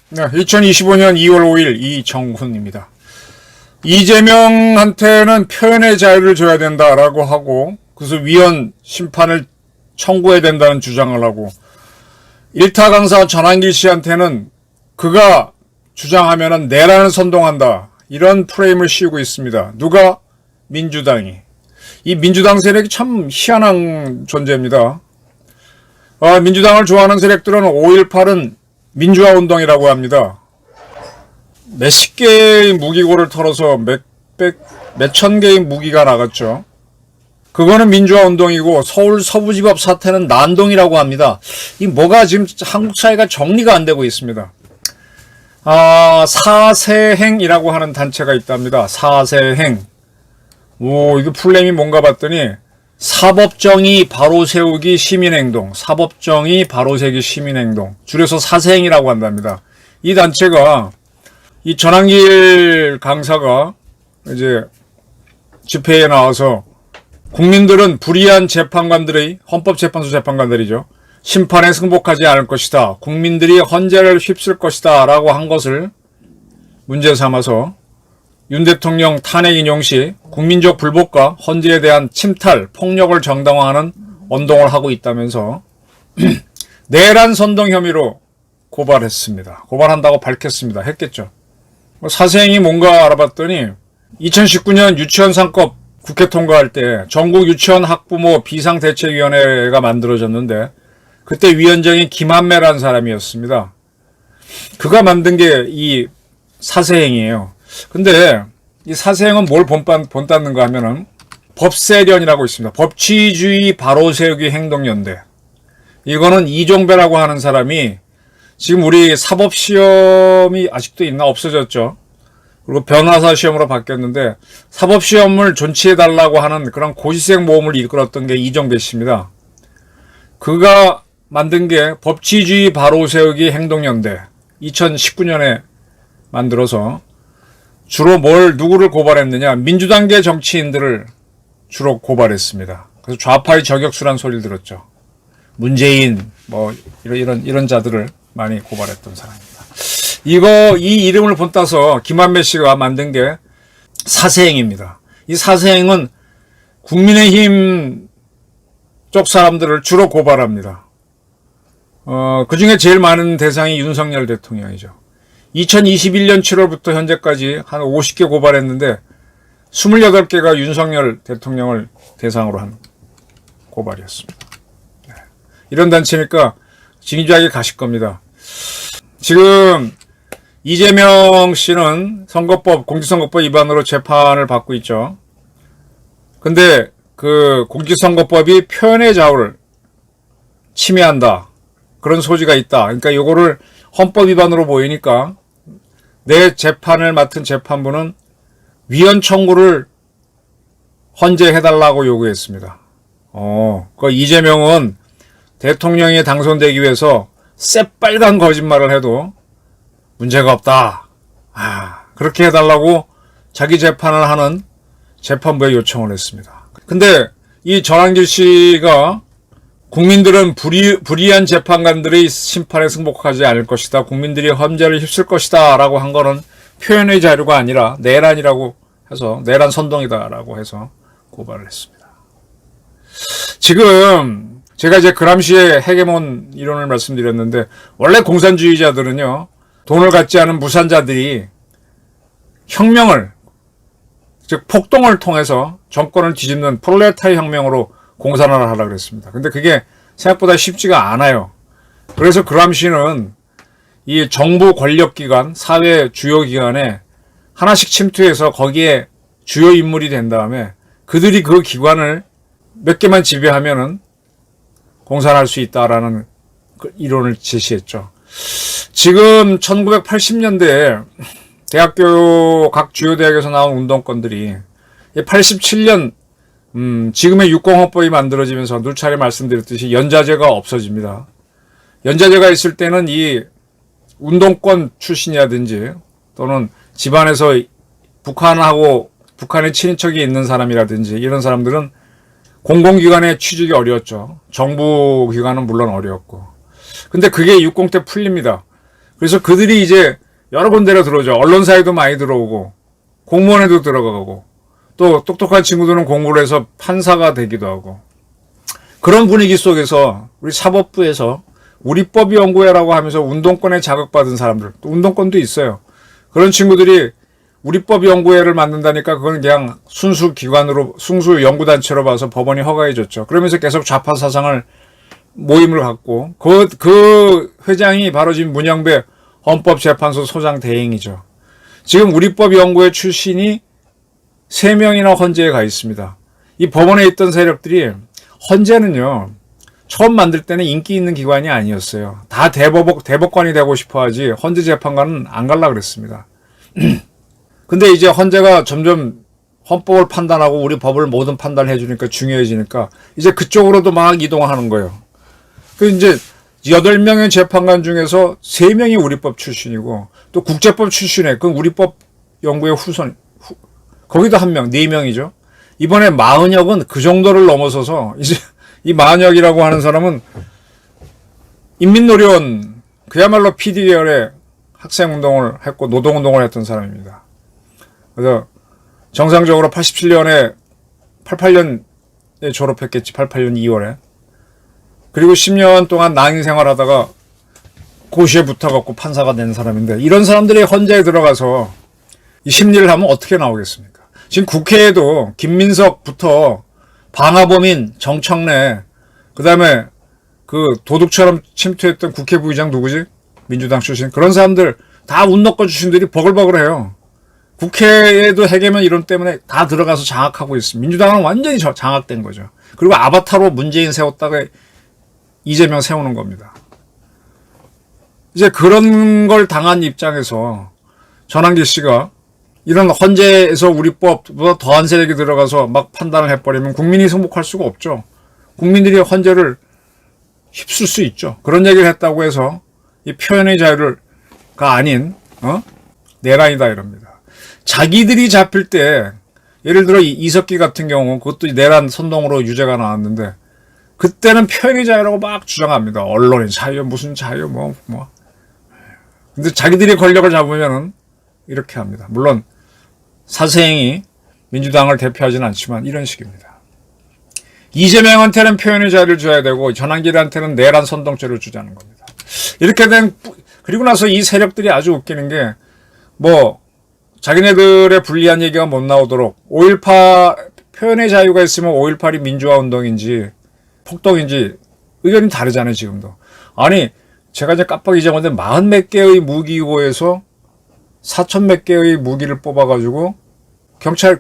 네, 2025년 2월 5일 이정훈입니다. 이재명한테는 표현의 자유를 줘야 된다라고 하고 그래서 위헌 심판을 청구해야 된다는 주장을 하고 일타 강사 전한길 씨한테는 그가 주장하면은 내란을 선동한다 이런 프레임을 씌우고 있습니다. 누가? 민주당이. 이 민주당 세력이 참 희한한 존재입니다. 민주당을 좋아하는 세력들은 5.18은 민주화 운동이라고 합니다. 몇십 개의 무기고를 털어서 몇천 개의 무기가 나갔죠. 그거는 민주화 운동이고 서울 서부지법 사태는 난동이라고 합니다. 이 뭐가 지금 한국 사회가 정리가 안 되고 있습니다. 사세행이라고 하는 단체가 있답니다. 사세행. 이게 풀네임이 뭔가 봤더니 사법정의 바로 세우기 시민행동, 사법정의 바로 세우기 시민행동, 줄여서 사세행이라고 한답니다. 이 단체가 이 전한길 강사가 이제 집회에 나와서 국민들은 불의한 재판관들의 헌법재판소 재판관들이죠. 심판에 승복하지 않을 것이다. 국민들이 헌재를 휩쓸 것이다. 라고 한 것을 문제 삼아서 윤 대통령 탄핵 인용 시 국민적 불복과 헌재에 대한 침탈, 폭력을 정당화하는 운동을 하고 있다면서 내란 선동 혐의로 고발했습니다. 고발한다고 밝혔습니다. 했겠죠. 사생이 뭔가 알아봤더니 2019년 유치원 3법 국회 통과할 때 전국 유치원 학부모 비상대책위원회가 만들어졌는데 그때 위원장이 김한매라는 사람이었습니다. 그가 만든 게 이 사세행이에요. 근데 이 사세행은 뭘 본받는가 하면은 법세련이라고 있습니다. 법치주의 바로세우기 행동연대. 이거는 이종배라고 하는 사람이 지금 우리 사법시험이 아직도 있나? 없어졌죠. 그리고 변호사 시험으로 바뀌었는데 사법시험을 존치해달라고 하는 그런 고시생 모험을 이끌었던 게 이종배 씨입니다. 그가 만든 게 법치주의 바로세우기 행동연대 2019년에 만들어서 주로 누구를 고발했느냐? 민주당계 정치인들을 주로 고발했습니다. 그래서 좌파의 저격수란 소리를 들었죠. 문재인, 이런 자들을 많이 고발했던 사람입니다. 이 이름을 본따서 김한매 씨가 만든 게 사세행입니다. 이 사세행은 국민의힘 쪽 사람들을 주로 고발합니다. 그 중에 제일 많은 대상이 윤석열 대통령이죠. 2021년 7월부터 현재까지 한 50개 고발했는데 28개가 윤석열 대통령을 대상으로 한 고발이었습니다. 네. 이런 단체니까 진지하게 가실 겁니다. 지금 이재명 씨는 공직선거법 위반으로 재판을 받고 있죠. 근데 그 공직선거법이 표현의 자유를 침해한다. 그런 소지가 있다. 그러니까 이거를 헌법 위반으로 보이니까 내 재판을 맡은 재판부는 위헌 청구를 헌재해달라고 요구했습니다. 그 이재명은 대통령에 당선되기 위해서 새빨간 거짓말을 해도 문제가 없다. 그렇게 해달라고 자기 재판을 하는 재판부에 요청을 했습니다. 근데 이 전한길 씨가 국민들은 불의한 재판관들의 심판에 승복하지 않을 것이다. 국민들이 헌재를 휩쓸 것이다. 라고 한 거는 표현의 자유가 아니라 내란이라고 해서 내란 선동이다. 라고 해서 고발을 했습니다. 지금 제가 이제 그람시의 헤게몬 이론을 말씀드렸는데 원래 공산주의자들은요. 돈을 갖지 않은 무산자들이 혁명을 즉 폭동을 통해서 정권을 뒤집는 프롤레타리 혁명으로 공산화를 하려고 그랬습니다. 근데 그게 생각보다 쉽지가 않아요. 그래서 그람시는 이 정부 권력기관, 사회 주요 기관에 하나씩 침투해서 거기에 주요 인물이 된 다음에 그들이 그 기관을 몇 개만 지배하면은 공산할 수 있다라는 그 이론을 제시했죠. 지금 1980년대에 각 주요 대학에서 나온 운동권들이 87년 지금의 육공헌법이 만들어지면서 누차례 말씀드렸듯이 연좌제가 없어집니다. 연좌제가 있을 때는 이 운동권 출신이라든지 또는 집안에서 북한에 친인척이 있는 사람이라든지 이런 사람들은 공공기관에 취직이 어려웠죠. 정부기관은 물론 어려웠고. 근데 그게 60 때 풀립니다. 그래서 그들이 이제 여러 군데로 들어오죠. 언론사에도 많이 들어오고 공무원에도 들어가고 또 똑똑한 친구들은 공부를 해서 판사가 되기도 하고 그런 분위기 속에서 우리 사법부에서 우리법연구회라고 하면서 운동권에 자극받은 사람들, 또 운동권도 있어요. 그런 친구들이 우리법연구회를 만든다니까 그건 그냥 순수 기관으로, 순수 연구단체로 봐서 법원이 허가해줬죠. 그러면서 계속 좌파 사상을 모임을 갖고 그 회장이 바로 지금 문영배 헌법재판소 소장 대행이죠. 지금 우리법연구회 출신이 3명이나 헌재에 가 있습니다. 이 법원에 있던 세력들이 헌재는요. 처음 만들 때는 인기 있는 기관이 아니었어요. 다 대법관이 되고 싶어 하지 헌재 재판관은 안 갈라 그랬습니다. 근데 이제 헌재가 점점 헌법을 판단하고 우리 법을 모든 판단해 주니까 중요해지니까 이제 그쪽으로도 막 이동하는 거예요. 그 이제 8명의 재판관 중에서 3명이 우리법 출신이고 또 국제법 출신에 그 우리법 연구의 거기도 1명, 4명이죠. 이번에 마은혁은 그 정도를 넘어서서 이제 이 마은혁이라고 하는 사람은 인민노련 그야말로 PD 계열의 학생운동을 했고 노동운동을 했던 사람입니다. 그래서 정상적으로 88년에 졸업했겠지. 88년 2월에. 그리고 10년 동안 낭인 생활하다가 고시에 붙어갖고 판사가 된 사람인데 이런 사람들이 헌재에 들어가서 이 심리를 하면 어떻게 나오겠습니까? 지금 국회에도 김민석부터 방화범인 정청래 그다음에 그 도둑처럼 침투했던 국회 부의장 누구지? 민주당 출신 그런 사람들 다 운동권 출신들이 버글버글해요. 국회에도 해계면 이론 때문에 다 들어가서 장악하고 있습니다. 민주당은 완전히 장악된 거죠. 그리고 아바타로 문재인 세웠다가 이재명 세우는 겁니다. 이제 그런 걸 당한 입장에서 전환기 씨가 이런 헌재에서 우리법보다 더한 세력이 들어가서 막 판단을 해버리면 국민이 승복할 수가 없죠. 국민들이 헌재를 휩쓸 수 있죠. 그런 얘기를 했다고 해서 이 표현의 자유가 아닌 내란이다 이럽니다. 자기들이 잡힐 때 예를 들어 이석기 같은 경우 그것도 내란 선동으로 유죄가 나왔는데 그때는 표현의 자유라고 막 주장합니다. 언론의 자유 무슨 자유 뭐. 근데 자기들이 권력을 잡으면은 이렇게 합니다. 물론 사세행이 민주당을 대표하지는 않지만 이런 식입니다. 이재명한테는 표현의 자유를 줘야 되고 전환길한테는 내란 선동죄를 주자는 겁니다. 이렇게 그리고 나서 이 세력들이 아주 웃기는 게 자기네들의 불리한 얘기가 못 나오도록 5.18 표현의 자유가 있으면 5.18이 민주화 운동인지 폭동인지 의견이 다르잖아요, 지금도. 아니, 제가 이제 깜빡 잊어먹었는데 40 몇 개의 무기고에서 4천 몇 개의 무기를 뽑아가지고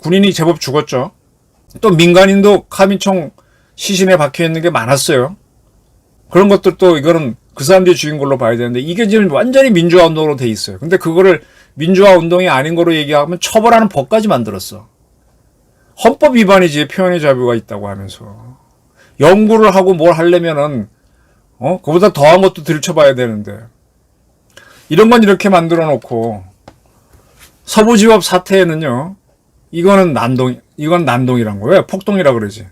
군인이 제법 죽었죠. 또 민간인도 카민총 시신에 박혀있는 게 많았어요. 그런 것들도 이거는 그 사람들이 죽인 걸로 봐야 되는데 이게 지금 완전히 민주화 운동으로 돼 있어요. 근데 그거를 민주화 운동이 아닌 거로 얘기하면 처벌하는 법까지 만들었어. 헌법 위반이지 표현의 자유가 있다고 하면서. 연구를 하고 뭘 하려면은 그보다 더한 것도 들춰봐야 되는데 이런 건 이렇게 만들어 놓고 서부지법 사태에는요 이건 난동이란 거예요. 왜 폭동이라 그러지?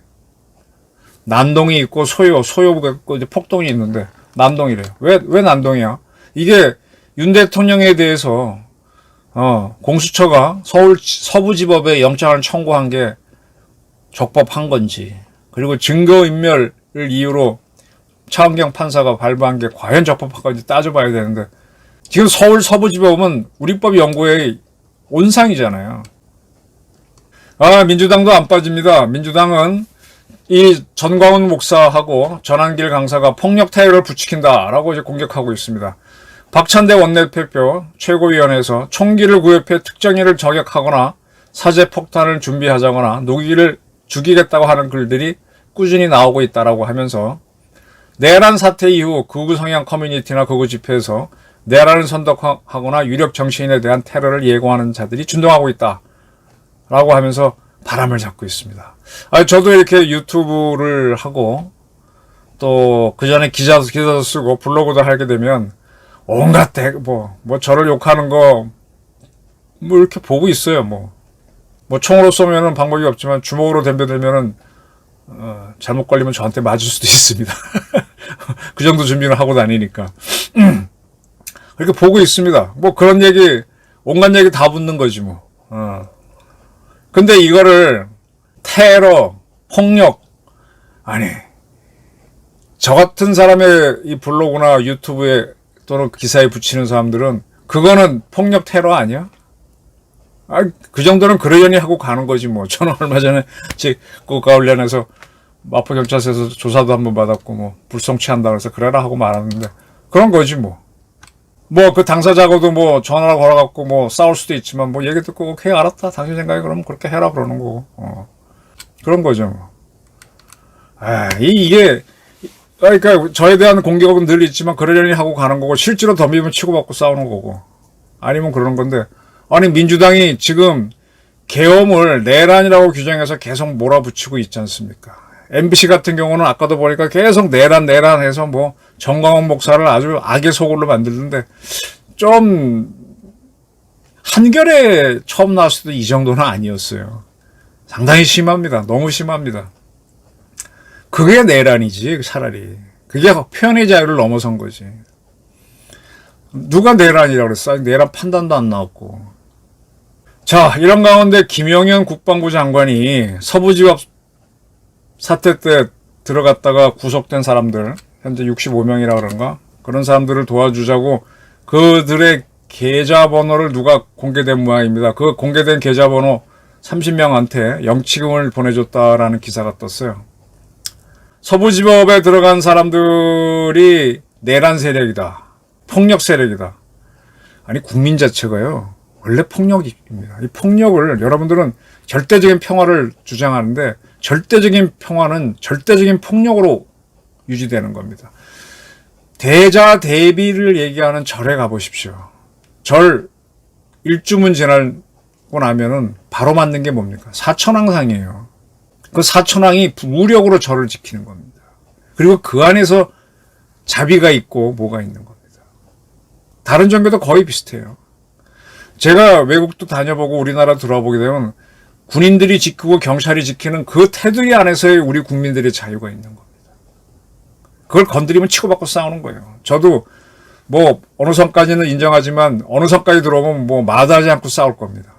난동이 있고 소요가 있고 이제 폭동이 있는데 난동이래요. 왜 난동이야? 이게 윤 대통령에 대해서 공수처가 서부지법에 영장을 청구한 게 적법한 건지 그리고 증거인멸을 이유로 차은경 판사가 발부한 게 과연 적법한 건지 따져봐야 되는데 지금 서울 서부지법은 우리법 연구의 온상이잖아요. 민주당도 안 빠집니다. 민주당은 이 전광훈 목사하고 전환길 강사가 폭력 태도를 부추긴다라고 이제 공격하고 있습니다. 박찬대 원내대표 최고위원회에서 총기를 구입해 특정인을 저격하거나 사제 폭탄을 준비하자거나 녹이기를 죽이겠다고 하는 글들이 꾸준히 나오고 있다라고 하면서 내란 사태 이후 극우 성향 커뮤니티나 극우 집회에서 내란을 선동하거나 유력 정치인에 대한 테러를 예고하는 자들이 준동하고 있다라고 하면서 바람을 잡고 있습니다. 저도 이렇게 유튜브를 하고 또 그 전에 기사도 쓰고 블로그도 하게 되면 온갖 저를 욕하는 거 이렇게 보고 있어요. 뭐 총으로 쏘면은 방법이 없지만 주먹으로 덤벼들면은 잘못 걸리면 저한테 맞을 수도 있습니다. 그 정도 준비는 하고 다니니까. 그렇게 보고 있습니다. 뭐 그런 얘기, 온갖 얘기 다 붙는 거지 뭐. 근데 이거를 테러, 폭력, 아니, 저 같은 사람의 이 블로그나 유튜브에 또는 기사에 붙이는 사람들은 그거는 폭력 테러 아니야? 그 정도는 그러려니 하고 가는 거지 뭐. 저는 얼마 전에 그거 관련해서 마포경찰서에서 조사도 한번 받았고 뭐 불송치한다 그래서 그래라 하고 말았는데 그런 거지 뭐. 뭐 그 당사자하고도 뭐 전화를 걸어갖고 뭐 싸울 수도 있지만 뭐 얘기 듣고 오케이 알았다 당신 생각에 그러면 그렇게 해라 그러는 거고 그런 거죠 뭐. 이게 그러니까 저에 대한 공격은 늘 있지만 그러려니 하고 가는 거고 실제로 덤비면 치고받고 싸우는 거고 아니면 그러는 건데 아니 민주당이 지금 계엄을 내란이라고 규정해서 계속 몰아붙이고 있지 않습니까? MBC 같은 경우는 아까도 보니까 계속 내란 해서 뭐 정광훈 목사를 아주 악의 소굴로 만들던데 좀 한겨레 처음 나왔을 때 이 정도는 아니었어요. 상당히 심합니다. 너무 심합니다. 그게 내란이지 차라리. 그게 표현의 자유를 넘어선 거지. 누가 내란이라고 그랬어? 내란 판단도 안 나왔고. 자, 이런 가운데 김영현 국방부 장관이 서부지법 사태 때 들어갔다가 구속된 사람들, 현재 65명이라 그런가? 그런 사람들을 도와주자고 그들의 계좌번호를 누가 공개된 모양입니다. 그 공개된 계좌번호 30명한테 영치금을 보내줬다라는 기사가 떴어요. 서부지법에 들어간 사람들이 내란 세력이다. 폭력 세력이다. 아니 국민 자체가요. 원래 폭력입니다. 이 폭력을 여러분들은 절대적인 평화를 주장하는데 절대적인 평화는 절대적인 폭력으로 유지되는 겁니다. 대자 대비를 얘기하는 절에 가보십시오. 절 일주문 지나고 나면은 바로 맞는 게 뭡니까? 사천왕상이에요. 그 사천왕이 무력으로 절을 지키는 겁니다. 그리고 그 안에서 자비가 있고 뭐가 있는 겁니다. 다른 종교도 거의 비슷해요. 제가 외국도 다녀보고 우리나라 들어보게 되면 군인들이 지키고 경찰이 지키는 그 테두리 안에서의 우리 국민들의 자유가 있는 겁니다. 그걸 건드리면 치고받고 싸우는 거예요. 저도 뭐 어느 선까지는 인정하지만 어느 선까지 들어오면 뭐 마다하지 않고 싸울 겁니다.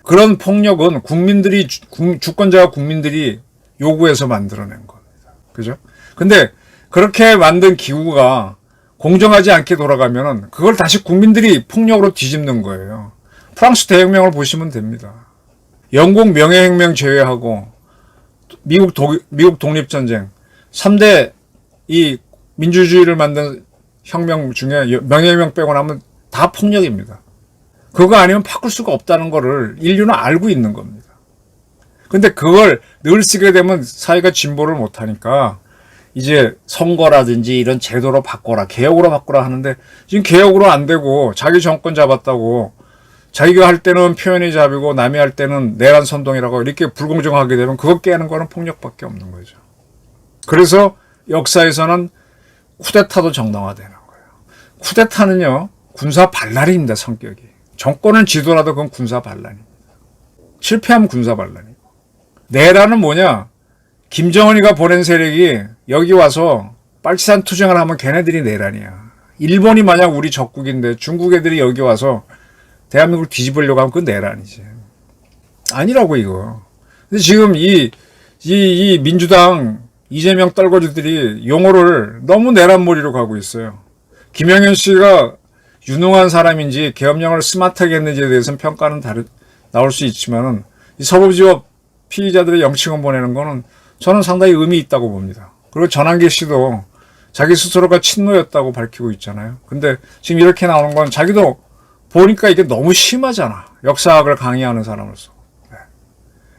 그런 폭력은 국민들이 주권자와 국민들이 요구해서 만들어낸 겁니다. 그죠? 근데 그렇게 만든 기구가 공정하지 않게 돌아가면은 그걸 다시 국민들이 폭력으로 뒤집는 거예요. 프랑스 대혁명을 보시면 됩니다. 영국 명예혁명 제외하고 미국 독립전쟁 3대 이 민주주의를 만든 혁명 중에 명예혁명 빼고 나면 다 폭력입니다. 그거 아니면 바꿀 수가 없다는 거를 인류는 알고 있는 겁니다. 근데 그걸 늘 쓰게 되면 사회가 진보를 못하니까 이제 선거라든지 이런 제도로 바꿔라, 개혁으로 바꾸라 하는데 지금 개혁으로 안 되고 자기 정권 잡았다고 자기가 할 때는 표현의 자비고 남이 할 때는 내란 선동이라고 이렇게 불공정하게 되면 그거 깨는 거는 폭력밖에 없는 거죠. 그래서 역사에서는 쿠데타도 정당화되는 거예요. 쿠데타는요 군사 반란입니다. 성격이. 정권을 지도라도 그건 군사 반란입니다. 실패하면 군사 반란이고. 내란은 뭐냐? 김정은이가 보낸 세력이 여기 와서 빨치산 투쟁을 하면 걔네들이 내란이야. 일본이 만약 우리 적국인데 중국 애들이 여기 와서 대한민국을 뒤집으려고 하면 그건 내란이지. 아니라고 이거. 근데 지금 이 민주당 이재명 떨거지들이 용어를 너무 내란몰이로 가고 있어요. 김영현 씨가 유능한 사람인지 계엄령을 스마트하게 했는지에 대해서는 평가는 나올 수 있지만은 이 서부지법 피의자들의 영치금 보내는 거는 저는 상당히 의미 있다고 봅니다. 그리고 전한길 씨도 자기 스스로가 친노였다고 밝히고 있잖아요. 근데 지금 이렇게 나오는 건 자기도 보니까 이게 너무 심하잖아. 역사학을 강의하는 사람으로서.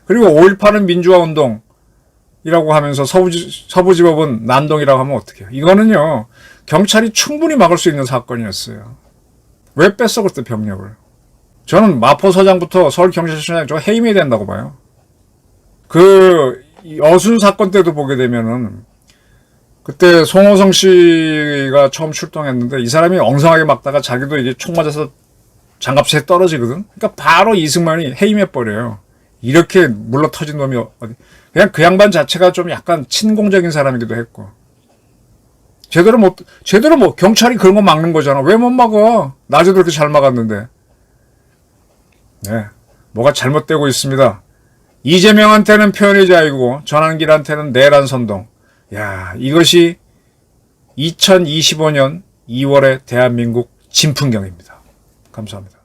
그리고 5.18은 민주화운동이라고 하면서 서부지법은 난동이라고 하면 어떡해요. 이거는요. 경찰이 충분히 막을 수 있는 사건이었어요. 왜 뺐어 그때 병력을. 저는 마포서장부터 서울경찰청장 저 해임해야 된다고 봐요. 그 여순 사건 때도 보게 되면은 그때 송호성 씨가 처음 출동했는데 이 사람이 엉성하게 막다가 자기도 이제 총 맞아서 장갑차에 떨어지거든. 그러니까 바로 이승만이 해임해버려요. 이렇게 물러 터진 놈이 어디. 그냥 그 양반 자체가 좀 약간 친공적인 사람이기도 했고. 제대로 뭐, 경찰이 그런 거 막는 거잖아. 왜 못 막아? 낮에도 그렇게 잘 막았는데. 네. 뭐가 잘못되고 있습니다. 이재명한테는 표현의 자유고, 전환길한테는 내란 선동. 야, 이것이 2025년 2월의 대한민국 진풍경입니다. 감사합니다.